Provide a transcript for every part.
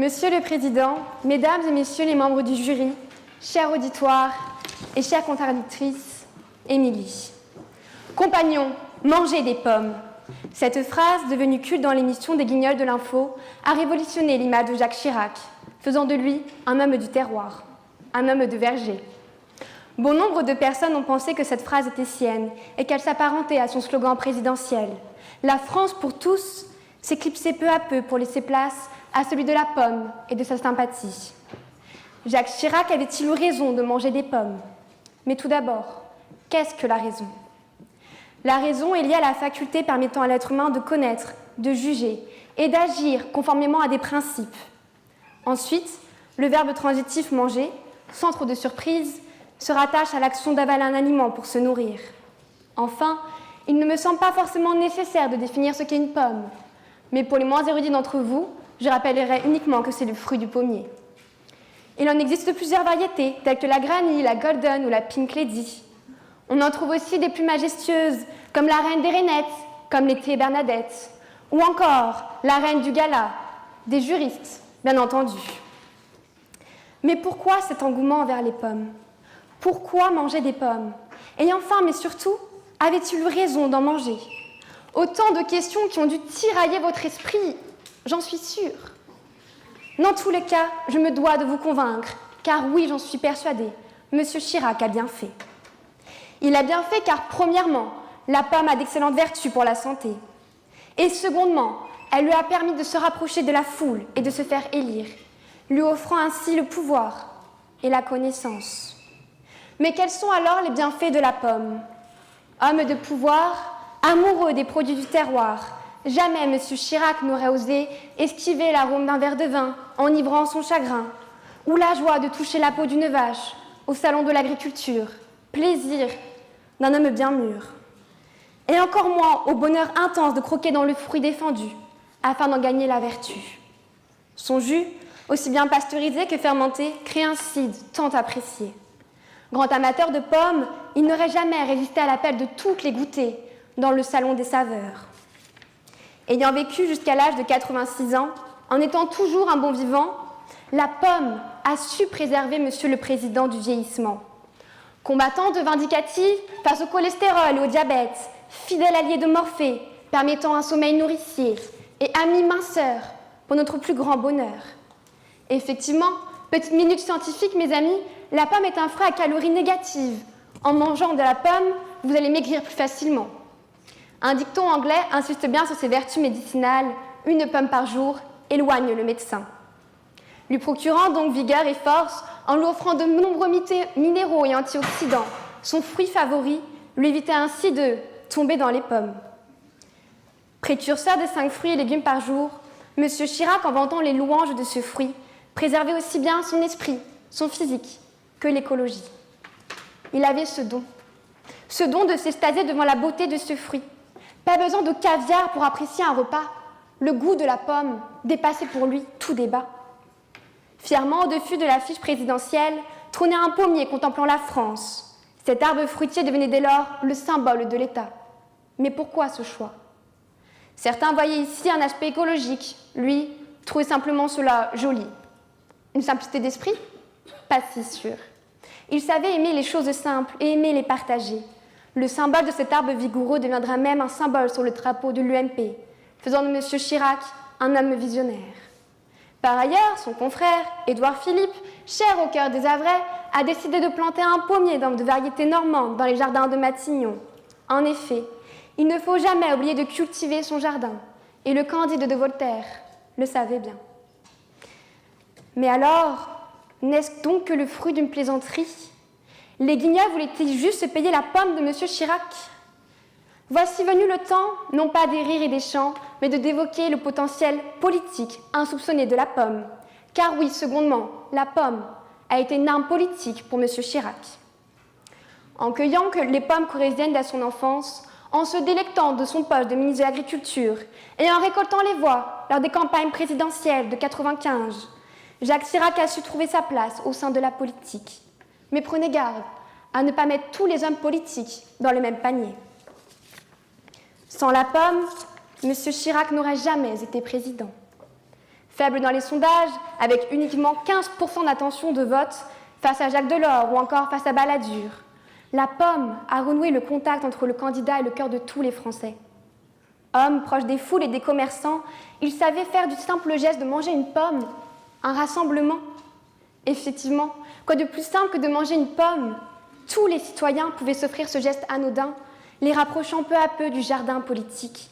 Monsieur le Président, Mesdames et Messieurs les membres du jury, cher auditoire et chère contradictrice, Émilie. Compagnons, mangez des pommes. Cette phrase, devenue culte dans l'émission des Guignols de l'Info, a révolutionné l'image de Jacques Chirac, faisant de lui un homme du terroir, un homme de verger. Bon nombre de personnes ont pensé que cette phrase était sienne et qu'elle s'apparentait à son slogan présidentiel. La France pour tous s'éclipsait peu à peu pour laisser place à celui de la pomme et de sa sympathie. Jacques Chirac avait-il eu raison de manger des pommes? Mais tout d'abord, qu'est-ce que la raison? La raison est liée à la faculté permettant à l'être humain de connaître, de juger et d'agir conformément à des principes. Ensuite, le verbe transitif manger, sans trop de surprise, se rattache à l'action d'avaler un aliment pour se nourrir. Enfin, il ne me semble pas forcément nécessaire de définir ce qu'est une pomme. Mais pour les moins érudits d'entre vous, je rappellerai uniquement que c'est le fruit du pommier. Il en existe plusieurs variétés, telles que la Granny, la Golden ou la Pink Lady. On en trouve aussi des plus majestueuses, comme la reine des rainettes, comme l'été Bernadette, ou encore la reine du gala, des juristes, bien entendu. Mais pourquoi cet engouement envers les pommes? Pourquoi manger des pommes? Et enfin, mais surtout, avait-il eu raison d'en manger? Autant de questions qui ont dû tirailler votre esprit, j'en suis sûre. Dans tous les cas, je me dois de vous convaincre, car oui, j'en suis persuadée, M. Chirac a bien fait. Il a bien fait car, premièrement, la pomme a d'excellentes vertus pour la santé. Et secondement, elle lui a permis de se rapprocher de la foule et de se faire élire, lui offrant ainsi le pouvoir et la connaissance. Mais quels sont alors les bienfaits de la pomme? Homme de pouvoir, amoureux des produits du terroir, jamais M. Chirac n'aurait osé esquiver l'arôme d'un verre de vin, enivrant son chagrin, ou la joie de toucher la peau d'une vache au salon de l'agriculture, plaisir d'un homme bien mûr. Et encore moins au bonheur intense de croquer dans le fruit défendu, afin d'en gagner la vertu. Son jus, aussi bien pasteurisé que fermenté, crée un cidre tant apprécié. Grand amateur de pommes, il n'aurait jamais résisté à l'appel de toutes les goûter dans le salon des saveurs. Ayant vécu jusqu'à l'âge de 86 ans, en étant toujours un bon vivant, la pomme a su préserver Monsieur le Président du vieillissement. Combattante vindicative face au cholestérol et au diabète, fidèle allié de Morphée, permettant un sommeil nourricier, et ami minceur pour notre plus grand bonheur. Effectivement, petite minute scientifique, mes amis, la pomme est un fruit à calories négatives. En mangeant de la pomme, vous allez maigrir plus facilement. Un dicton anglais insiste bien sur ses vertus médicinales. Une pomme par jour éloigne le médecin. Lui procurant donc vigueur et force, en lui offrant de nombreux minéraux et antioxydants, son fruit favori lui évitait ainsi de tomber dans les pommes. Précurseur de 5 fruits et légumes par jour, M. Chirac, en vantant les louanges de ce fruit, préservait aussi bien son esprit, son physique, que l'écologie. Il avait ce don de s'extasier devant la beauté de ce fruit. Pas besoin de caviar pour apprécier un repas. Le goût de la pomme dépassait pour lui tout débat. Fièrement au-dessus de l'affiche présidentielle, trônait un pommier contemplant la France. Cet arbre fruitier devenait dès lors le symbole de l'État. Mais pourquoi ce choix? Certains voyaient ici un aspect écologique. Lui trouvait simplement cela joli. Une simplicité d'esprit? Pas si sûr. Il savait aimer les choses simples et aimer les partager. Le symbole de cet arbre vigoureux deviendra même un symbole sur le drapeau de l'UMP, faisant de M. Chirac un homme visionnaire. Par ailleurs, son confrère, Édouard Philippe, cher au cœur des Havrais, a décidé de planter un pommier de variété normande dans les jardins de Matignon. En effet, il ne faut jamais oublier de cultiver son jardin, et le Candide de Voltaire le savait bien. Mais alors, n'est-ce donc que le fruit d'une plaisanterie? Les Guignols voulaient-ils juste se payer la pomme de M. Chirac? Voici venu le temps, non pas des rires et des chants, mais de d'évoquer le potentiel politique insoupçonné de la pomme. Car oui, secondement, la pomme a été une arme politique pour M. Chirac. En cueillant les pommes corésiennes à son enfance, en se délectant de son poste de ministre de l'Agriculture et en récoltant les voix lors des campagnes présidentielles de 1995, Jacques Chirac a su trouver sa place au sein de la politique. Mais prenez garde à ne pas mettre tous les hommes politiques dans le même panier. Sans la pomme, M. Chirac n'aurait jamais été président. Faible dans les sondages, avec uniquement 15% d'attention de vote face à Jacques Delors ou encore face à Balladur, la pomme a renoué le contact entre le candidat et le cœur de tous les Français. Homme proche des foules et des commerçants, il savait faire du simple geste de manger une pomme un rassemblement. Effectivement, quoi de plus simple que de manger une pomme? Tous les citoyens pouvaient s'offrir ce geste anodin, les rapprochant peu à peu du jardin politique.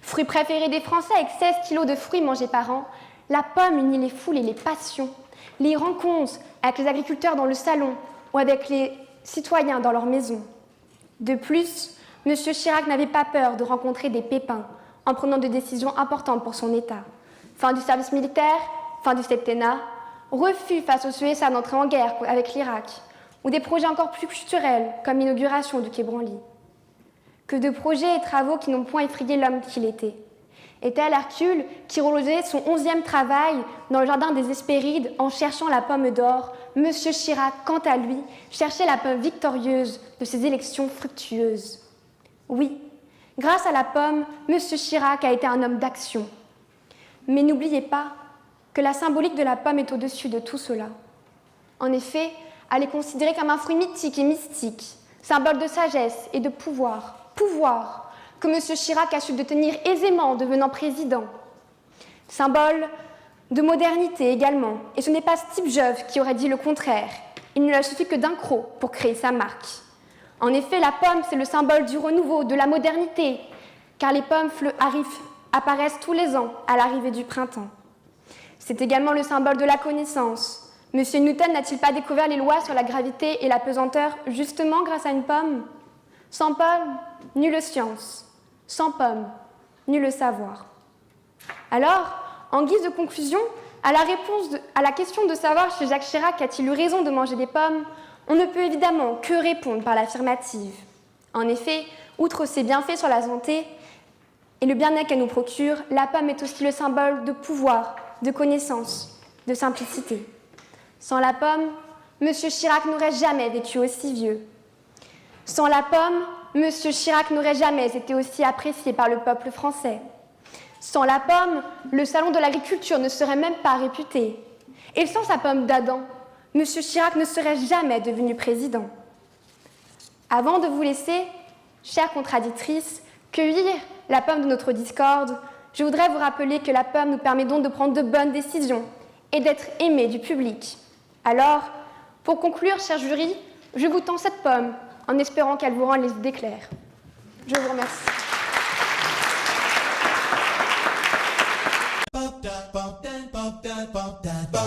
Fruit préféré des Français avec 16 kilos de fruits mangés par an, la pomme unit les foules et les passions, les rencontres avec les agriculteurs dans le salon ou avec les citoyens dans leur maison. De plus, M. Chirac n'avait pas peur de rencontrer des pépins en prenant des décisions importantes pour son État. Fin du service militaire, fin du septennat, refus face aux USA d'entrer en guerre avec l'Irak, ou des projets encore plus culturels, comme l'inauguration du quai Branly. Que de projets et travaux qui n'ont point effrayé l'homme qu'il était. Et tel Hercule qui relevait son 11e travail dans le jardin des Hespérides en cherchant la pomme d'or, M. Chirac, quant à lui, cherchait la pomme victorieuse de ses élections fructueuses. Oui, grâce à la pomme, M. Chirac a été un homme d'action. Mais n'oubliez pas que la symbolique de la pomme est au-dessus de tout cela. En effet, elle est considérée comme un fruit mythique et mystique, symbole de sagesse et de pouvoir, que M. Chirac a su détenir aisément en devenant président. Symbole de modernité également, et ce n'est pas Steve Jobs qui aurait dit le contraire. Il ne lui a suffi que d'un croc pour créer sa marque. En effet, la pomme, c'est le symbole du renouveau, de la modernité, car les pommes apparaissent tous les ans à l'arrivée du printemps. C'est également le symbole de la connaissance. M. Newton n'a-t-il pas découvert les lois sur la gravité et la pesanteur justement grâce à une pomme? Sans pomme, nulle science. Sans pomme, nul savoir. Alors, en guise de conclusion, à la question de savoir chez Jacques Chirac a-t-il eu raison de manger des pommes, on ne peut évidemment que répondre par l'affirmative. En effet, outre ses bienfaits sur la santé et le bien-être qu'elle nous procure, la pomme est aussi le symbole de pouvoir, de connaissance, de simplicité. Sans la pomme, M. Chirac n'aurait jamais vécu aussi vieux. Sans la pomme, M. Chirac n'aurait jamais été aussi apprécié par le peuple français. Sans la pomme, le salon de l'agriculture ne serait même pas réputé. Et sans sa pomme d'Adam, M. Chirac ne serait jamais devenu président. Avant de vous laisser, chères contradictrices, cueillir la pomme de notre discorde, je voudrais vous rappeler que la pomme nous permet donc de prendre de bonnes décisions et d'être aimés du public. Alors, pour conclure, cher jury, je vous tends cette pomme en espérant qu'elle vous rende les idées claires. Je vous remercie. Ba